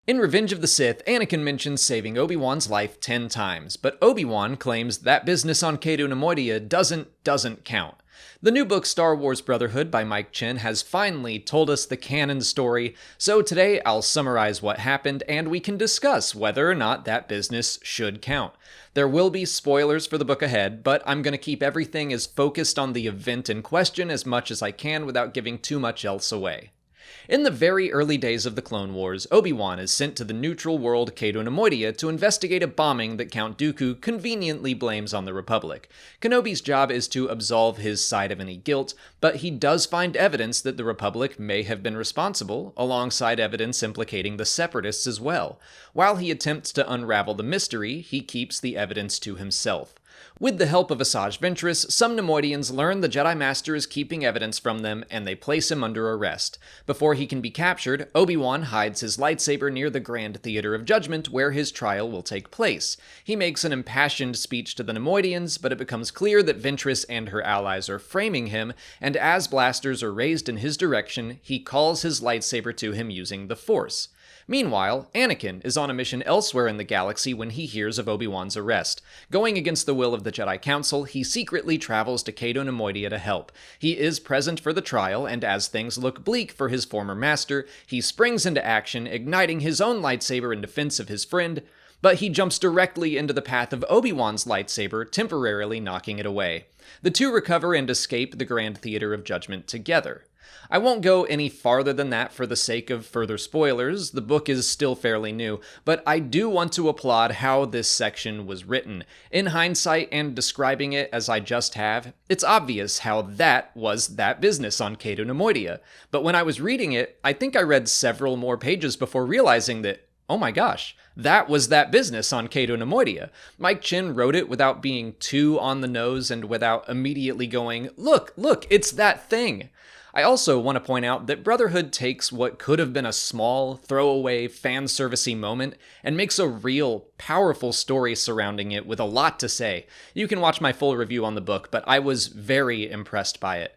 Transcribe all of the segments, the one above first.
In Revenge of the Sith, Anakin mentions saving Obi-Wan's life 10 times, but Obi-Wan claims that business on Cato Neimoidia doesn't count. The new book Star Wars Brotherhood by Mike Chen has finally told us the canon story, so today I'll summarize what happened and we can discuss whether or not that business should count. There will be spoilers for the book ahead, but I'm going to keep everything as focused on the event in question as much as I can without giving too much else away. In the very early days of the Clone Wars, Obi-Wan is sent to the neutral world Cato Neimoidia to investigate a bombing that Count Dooku conveniently blames on the Republic. Kenobi's job is to absolve his side of any guilt, but he does find evidence that the Republic may have been responsible, alongside evidence implicating the Separatists as well. While he attempts to unravel the mystery, he keeps the evidence to himself. With the help of Asajj Ventress, some Neimoidians learn the Jedi Master is keeping evidence from them, and they place him under arrest. Before he can be captured, Obi-Wan hides his lightsaber near the Grand Theater of Judgment, where his trial will take place. He makes an impassioned speech to the Neimoidians, but it becomes clear that Ventress and her allies are framing him, and as blasters are raised in his direction, he calls his lightsaber to him using the Force. Meanwhile, Anakin is on a mission elsewhere in the galaxy when he hears of Obi-Wan's arrest. Going against the will of the Jedi Council, he secretly travels to Cato Neimoidia to help. He is present for the trial, and as things look bleak for his former master, he springs into action, igniting his own lightsaber in defense of his friend, but he jumps directly into the path of Obi-Wan's lightsaber, temporarily knocking it away. The two recover and escape the Grand Theater of Judgment together. I won't go any farther than that for the sake of further spoilers, the book is still fairly new, but I do want to applaud how this section was written. In hindsight and describing it as I just have, it's obvious how that was that business on Cato Neimoidia. But when I was reading it, I think I read several more pages before realizing that, oh my gosh, that was that business on Cato Neimoidia. Mike Chen wrote it without being too on the nose and without immediately going, look, it's that thing. I also want to point out that Brotherhood takes what could have been a small, throwaway, fan-servicey moment and makes a real, powerful story surrounding it with a lot to say. You can watch my full review on the book, but I was very impressed by it.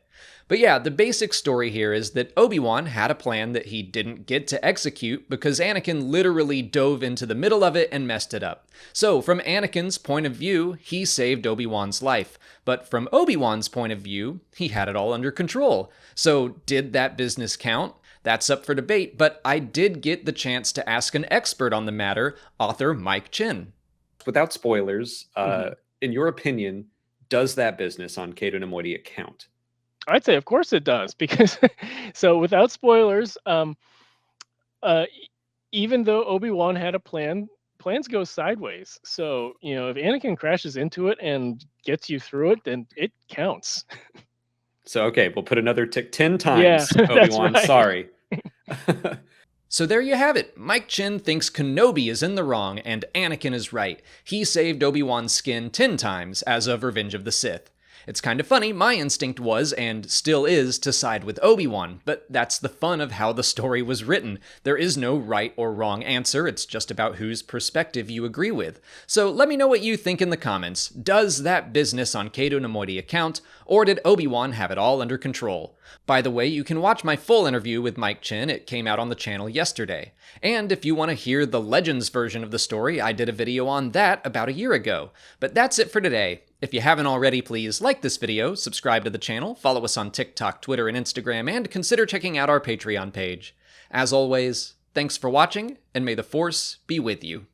But yeah, the basic story here is that Obi-Wan had a plan that he didn't get to execute because Anakin literally dove into the middle of it and messed it up. So, from Anakin's point of view, he saved Obi-Wan's life. But from Obi-Wan's point of view, he had it all under control. So, did that business count? That's up for debate, but I did get the chance to ask an expert on the matter, author Mike Chen. Without spoilers, in your opinion, does that business on Cato Neimoidia count? I'd say, of course it does, because so without spoilers, even though Obi-Wan had a plan, plans go sideways. So, if Anakin crashes into it and gets you through it, then it counts. So, okay, we'll put another tick 10 times, Yeah, Obi-Wan, right. sorry. So there you have it. Mike Chen thinks Kenobi is in the wrong and Anakin is right. He saved Obi-Wan's skin 10 times as of Revenge of the Sith. It's kind of funny, my instinct was, and still is, to side with Obi-Wan, but that's the fun of how the story was written. There is no right or wrong answer, it's just about whose perspective you agree with. So let me know what you think in the comments. Does that business on Cato Neimoidia count, or did Obi-Wan have it all under control? By the way, you can watch my full interview with Mike Chen, it came out on the channel yesterday. And if you want to hear the Legends version of the story, I did a video on that about a year ago. But that's it for today. If you haven't already, please like this video, subscribe to the channel, follow us on TikTok, Twitter, and Instagram, and consider checking out our Patreon page. As always, thanks for watching, and may the Force be with you.